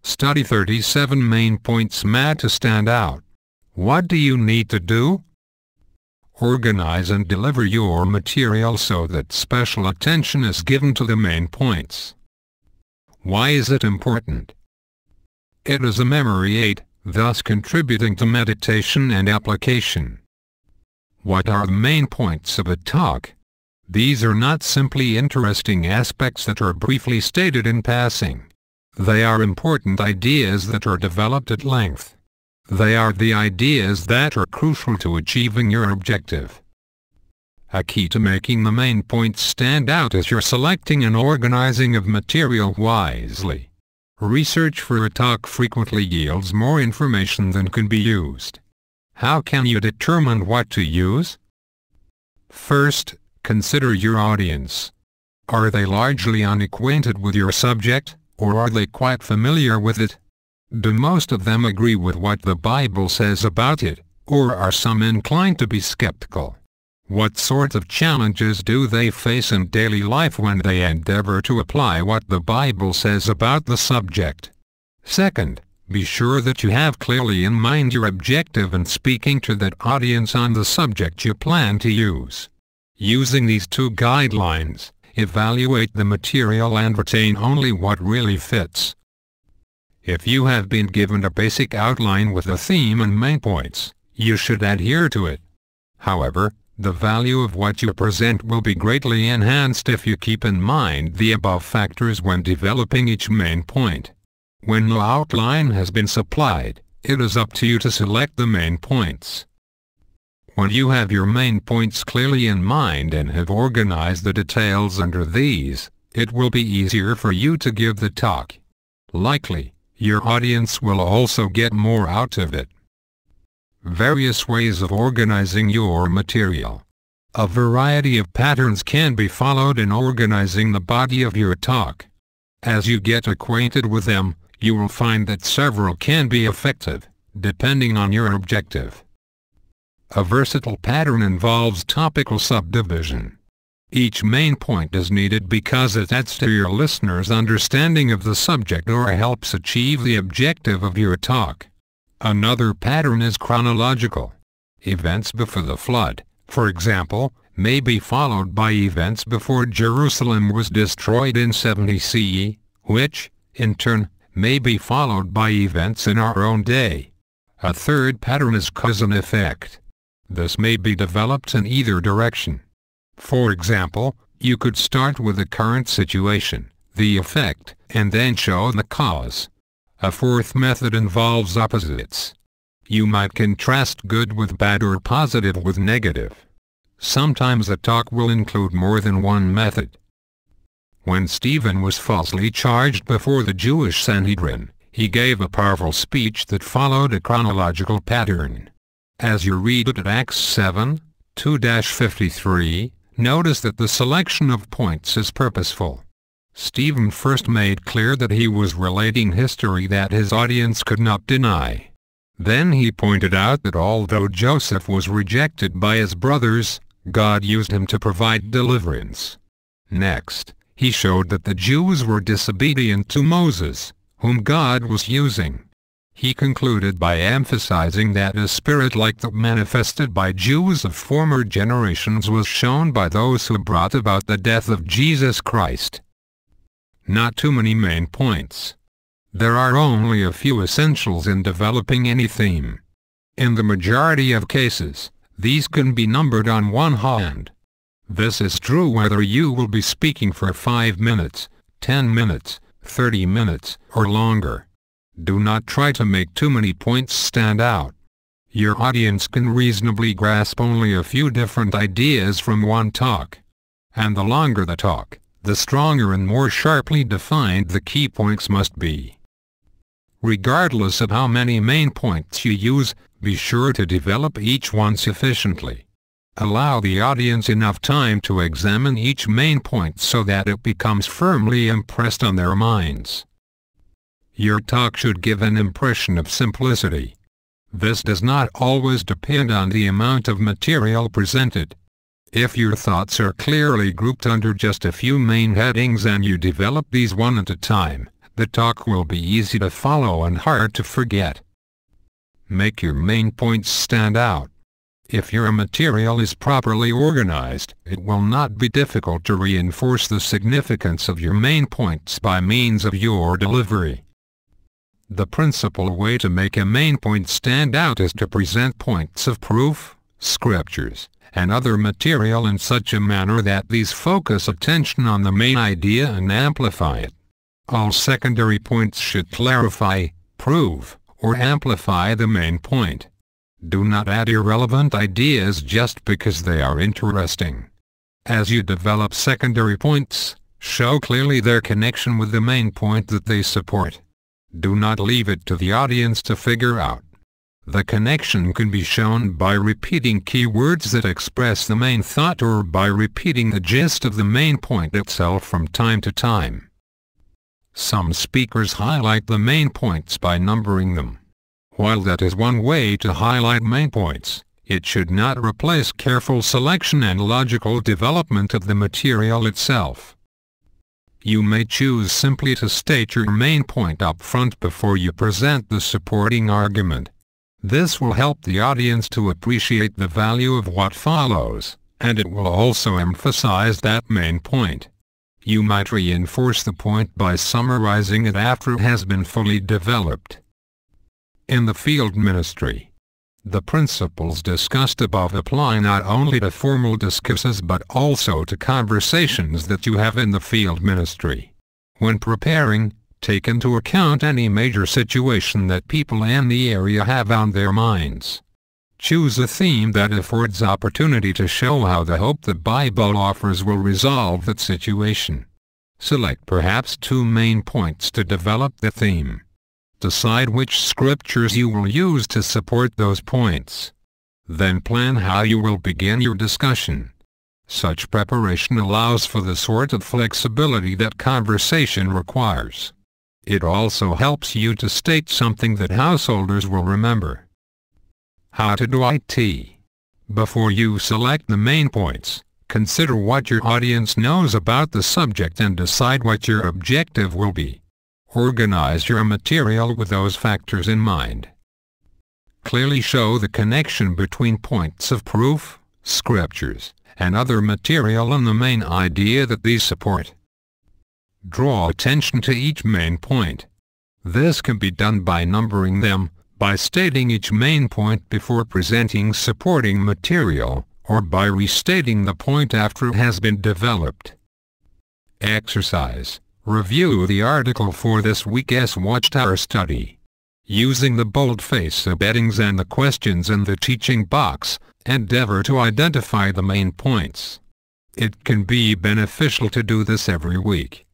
Study 37 main points made to stand out. What do you need to do? Organize and deliver your material so that special attention is given to the main points. Why is it important? It is a memory aid, thus contributing to meditation and application. What are the main points of a talk? These are not simply interesting aspects that are briefly stated in passing. They are important ideas that are developed at length. They are the ideas that are crucial to achieving your objective. A key to making the main points stand out is your selecting and organizing of material wisely. Research for a talk frequently yields more information than can be used. How can you determine what to use? First, consider your audience. Are they largely unacquainted with your subject, or are they quite familiar with it? Do most of them agree with what the Bible says about it, or are some inclined to be skeptical? What sorts of challenges do they face in daily life when they endeavor to apply what the Bible says about the subject? Second, be sure that you have clearly in mind your objective in speaking to that audience on the subject you plan to use. Using these two guidelines, evaluate the material and retain only what really fits. If you have been given a basic outline with a theme and main points, you should adhere to it. However, the value of what you present will be greatly enhanced if you keep in mind the above factors when developing each main point. When no outline has been supplied, it is up to you to select the main points. When you have your main points clearly in mind and have organized the details under these, it will be easier for you to give the talk. Likely, your audience will also get more out of it. Various ways of organizing your material. A variety of patterns can be followed in organizing the body of your talk. As you get acquainted with them, you will find that several can be effective, depending on your objective. A versatile pattern involves topical subdivision. Each main point is needed because it adds to your listener's understanding of the subject or helps achieve the objective of your talk. Another pattern is chronological. Events before the flood, for example, may be followed by events before Jerusalem was destroyed in 70 CE, which, in turn, may be followed by events in our own day. A third pattern is cause and effect. This may be developed in either direction. For example, you could start with the current situation, the effect, and then show the cause. A fourth method involves opposites. You might contrast good with bad or positive with negative. Sometimes a talk will include more than one method. When Stephen was falsely charged before the Jewish Sanhedrin, he gave a powerful speech that followed a chronological pattern. As you read it at Acts 7, 2-53, notice that the selection of points is purposeful. Stephen first made clear that he was relating history that his audience could not deny. Then he pointed out that although Joseph was rejected by his brothers, God used him to provide deliverance. Next, he showed that the Jews were disobedient to Moses, whom God was using. He concluded by emphasizing that a spirit like that manifested by Jews of former generations was shown by those who brought about the death of Jesus Christ. Not too many main points. There are only a few essentials in developing any theme. In the majority of cases, these can be numbered on one hand. This is true whether you will be speaking for 5 minutes, 10 minutes, 30 minutes, or longer. Do not try to make too many points stand out. Your audience can reasonably grasp only a few different ideas from one talk. And the longer the talk, the stronger and more sharply defined the key points must be. Regardless of how many main points you use, be sure to develop each one sufficiently. Allow the audience enough time to examine each main point so that it becomes firmly impressed on their minds. Your talk should give an impression of simplicity. This does not always depend on the amount of material presented. If your thoughts are clearly grouped under just a few main headings and you develop these one at a time, The talk will be easy to follow and hard to forget. Make your main points stand out. If your material is properly organized, it will not be difficult to reinforce the significance of your main points by means of your delivery. The principal way to make a main point stand out is to present points of proof, scriptures, and other material in such a manner that these focus attention on the main idea and amplify it. All secondary points should clarify, prove, or amplify the main point. Do not add irrelevant ideas just because they are interesting. As you develop secondary points, show clearly their connection with the main point that they support. Do not leave it to the audience to figure out. The connection can be shown by repeating keywords that express the main thought or by repeating the gist of the main point itself from time to time. Some speakers highlight the main points by numbering them. While that is one way to highlight main points, it should not replace careful selection and logical development of the material itself. You may choose simply to state your main point up front before you present the supporting argument. This will help the audience to appreciate the value of what follows, and it will also emphasize that main point. You might reinforce the point by summarizing it after it has been fully developed. In the field ministry, the principles discussed above apply not only to formal discourses but also to conversations that you have in the field ministry. When preparing, take into account any major situation that people in the area have on their minds. Choose a theme that affords opportunity to show how the hope the Bible offers will resolve that situation. Select perhaps 2 main points to develop the theme. Decide which scriptures you will use to support those points. Then plan how you will begin your discussion. Such preparation allows for the sort of flexibility that conversation requires. It also helps you to state something that householders will remember. How to do it. Before you select the main points, consider what your audience knows about the subject and decide what your objective will be. Organize your material with those factors in mind. Clearly show the connection between points of proof, scriptures, and other material and the main idea that these support. Draw attention to each main point. This can be done by numbering them, by stating each main point before presenting supporting material, or by restating the point after it has been developed. Exercise. Review the article for this week's Watchtower study. Using the boldface embeddings and the questions in the teaching box, endeavor to identify the main points. It can be beneficial to do this every week.